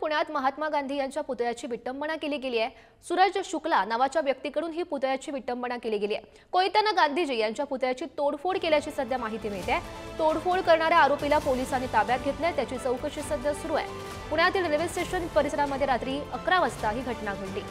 पुण्यात महात्मा गांधी यांच्या पुतळ्याची विटंबना केली गेली आहे। सूरज शुक्ला नावाच्या व्यक्तीकडून ही पुतळ्याची विटंबना केली गेली आहे। कोयत्याने गांधीजी यांच्या पुतळ्याची तोडफोड केल्याची सध्या माहिती मिळते आहे। तोडफोड करणाऱ्या आरोपीला पोलिसांनी ताब्यात घेतले, त्याची चौकशी सध्या सुरू आहे। पुण्यातील रेल्वे स्टेशन परिसरामध्ये रात्री 11 वाजता ही घटना घडली।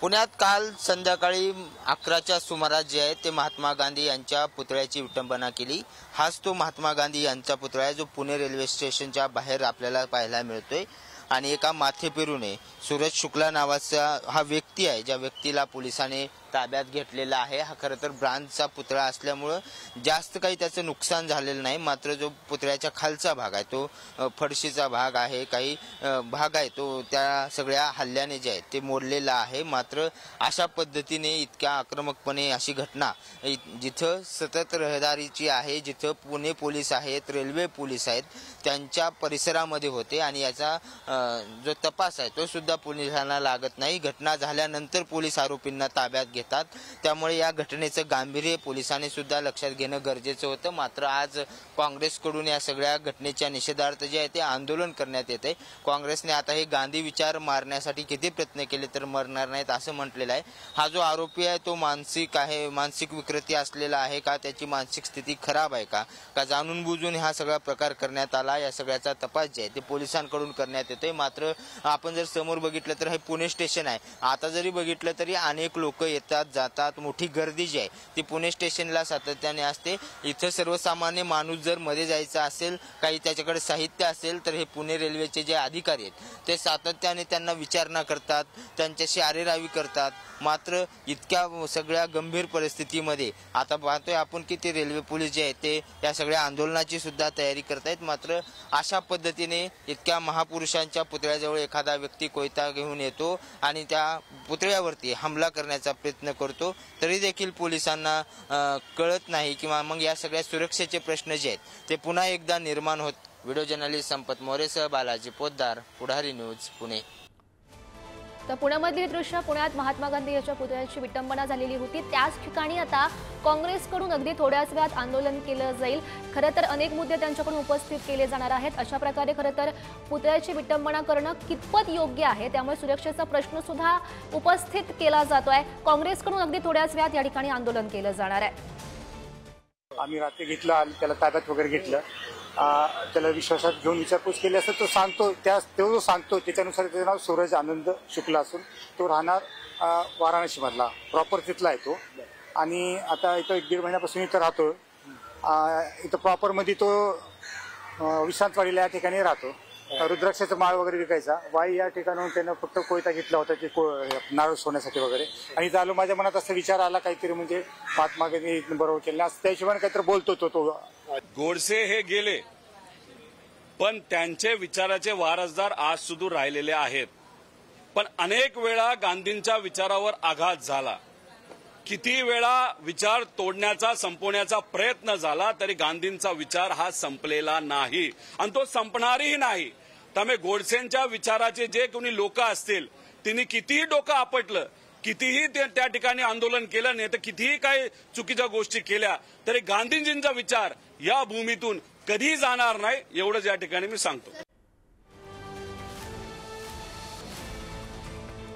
पुण्यात काल संध्याकाळी 11च्या सुमारास जे आहे ते महात्मा गांधी यांच्या पुतळ्याची विटंबना केली। हाच तो महात्मा गांधी यांचा पुतळा आहे जो पुणे रेल्वे स्टेशनच्या बाहेर आपल्याला पाहायला मिळतोय। आणि एका माथेफिरूने सूरज शुक्ला नावाचा हा व्यक्ती आहे, ज्या व्यक्तीला पोलिसांनी ताब्यात घेतलेला आहे। हा खरं तर ब्रांचचा पुतळा असल्यामुळे जास्त काही त्याचं नुकसान झालेलं नाही, मात्र जो पुतळ्याच्या खालचा भाग आहे तो फडशीचा भाग आहे, काही भाग आहे तो त्या सगळ्या हल्ल्याने जे आहे ते मोडलेला आहे। मात्र अशा पद्धतीने इतक्या आक्रमकपणे अशी घटना जिथं सतत रहदारीची आहे, जिथं पुणे पोलीस आहेत, रेल्वे पोलीस आहेत, त्यांच्या परिसरामध्ये होते आणि याचा जो तपास आहे तो सुद्धा पोलिसांना लागत नाही। घटना झाल्यानंतर पोलीस आरोपींना ताब्यात घेतात, त्यामुळे या घटनेचं गांभीर्य पोलिसांनी सुद्धा लक्षात घेणं गरजेचं होतं। मात्र आज काँग्रेसकडून या सगळ्या घटनेच्या निषेधार्थ जे आहे ते आंदोलन करण्यात येते। काँग्रेसने आता हे गांधी विचार मारण्यासाठी किती प्रयत्न केले तर मरणार नाहीत असं म्हटलेलं आहे। हा जो आरोपी आहे तो मानसिक आहे, मानसिक विकृती असलेला आहे का, त्याची मानसिक स्थिती खराब आहे का जाणून बुजून हा सगळा प्रकार करण्यात आला, या सगळ्याचा तपास जे आहे ते पोलिसांकडून करण्यात येतोय। मात्र आपण जर समोर बघितलं तर हे पुणे स्टेशन आहे, आता जरी बघितलं तरी अनेक लोक येतात जातात, मोठी गर्दी जी आहे ती पुणे स्टेशनला सातत्याने असते। इथं सर्वसामान्य माणूस जर मध्ये जायचा असेल, काही त्याच्याकडे साहित्य असेल तर हे पुणे रेल्वेचे जे अधिकारी आहेत ते सातत्याने त्यांना विचारणा करतात, त्यांच्याशी आरेरावी करतात। मात्र इतक्या सगळ्या गंभीर परिस्थितीमध्ये आता पाहतोय आपण की ते रेल्वे पोलीस जे आहेत ते या सगळ्या आंदोलनाची सुद्धा तयारी करतायत। मात्र अशा पद्धतीने इतक्या महापुरुषांच्या पुतळ्याजवळ एखादा व्यक्ती कोयता घेऊन येतो आणि त्या पुतळ्यावरती हमला करण्याचा प्रयत्न करतो, तरी देखील पोलिसांना कळत नाही किंवा मग या सगळ्या सुरक्षेचे प्रश्न जे आहेत ते पुन्हा एकदा निर्माण होत। व्हिडिओ जर्नलिस्ट संपत मोरेसह बालाजी पोद्दार, पुढारी न्यूज, पुणे। तर पुण्यामधली दृश्य, पुण्यात महात्मा गांधी यांच्या पुतळ्याची विटंबना झालेली होती, त्याच ठिकाणी आता काँग्रेसकडून अगदी थोड्याच वेळात आंदोलन केलं जाईल। खरं तर अनेक मुद्दे त्यांच्याकडून उपस्थित केले जाणार आहेत। अशा प्रकारे खरं तर पुतळ्याची विटंबना करणं कितपत योग्य आहे, त्यामुळे सुरक्षेचा प्रश्न सुद्धा उपस्थित केला जातोय। काँग्रेसकडून अगदी थोड्याच वेळात या ठिकाणी आंदोलन केलं जाणार आहे। आम्ही रात्री घेतलं आणि त्याला ताब्यात वगैरे घेतलं, त्याला विश्वासात घेऊन विचारपूस केली असं तो सांगतो, तो जो सांगतो त्याच्यानुसार त्याचं नाव सूरज आनंद शुक्ला असून तो राहणार वाराणसी मधला, प्रॉपर तिथला आहे तो। आणि आता इथं 1-1.5 महिन्यापासून इथं राहतो। इथं प्रॉपरमध्ये तो विश्रांतवाडीला या ठिकाणी राहतो। रुद्राक्षाचा माळ वगैरे विकायचा, वाई या ठिकाणाहून त्यानं फक्त कोयता घेतला होता ते नारळ सोडण्यासाठी वगैरे। आणि झालो माझ्या मनात असा विचार आला काहीतरी म्हणजे महात्मा गांधी बरोबर केलं असं, त्या हिशोबाने काहीतरी बोलतो तो। गोडसे हे गेले, पण त्यांचे विचाराचे वारसदार आज सुद्धा राहिलेले आहेत। पण अनेक वेळा गांधींच्या विचारावर आघात झाला, किती वेळा विचार तोडण्याचा संपवण्याचा प्रयत्न झाला तरी गांधींचा विचार हा संपलेला नाही आणि तो संपणारही नाही। त्यामुळे गोडसेंच्या विचाराचे जे कोणी लोक असतील त्यांनी कितीही डोकं आपटलं, कितीही त्या ठिकाणी आंदोलन केलं नाही तर कितीही काही चुकीच्या गोष्टी केल्या तरी गांधीजींचा विचार या भूमीतून कधी जाणार नाही, एवढंच या ठिकाणी मी सांगतो।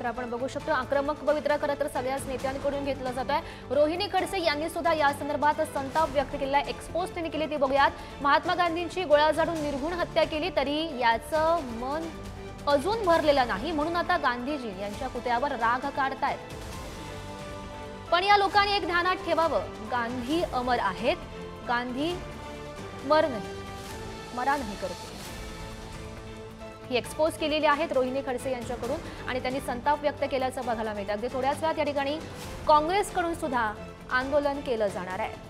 तर आपण बघू शकतो आक्रमक पवित्रा खरं तर सगळ्याच नेत्यांकडून घेतला जातोय। रोहिणी खडसे यांनी सुद्धा या संदर्भात संताप व्यक्त केला, एक्सपोज त्यांनी केली, ते बघूयात। महात्मा गांधींची गोळ्या झाडून निर्घुण हत्या केली तरी याचं मन अजून भरलेलं नाही, म्हणून आता गांधीजी यांच्या पुतळ्यावर राग काढतायत। पण या लोकांनी एक ध्यानात ठेवावं, गांधी अमर आहेत, गांधी मरा नाही करतो। ही एक्सपोज केलेली आहेत रोहिणी खडसे यांच्याकडून आणि त्यांनी संताप व्यक्त केल्याचं बघायला मिळतं। अगदी थोड्याच वेळात या ठिकाणी काँग्रेसकडून सुद्धा आंदोलन केलं जाणार आहे।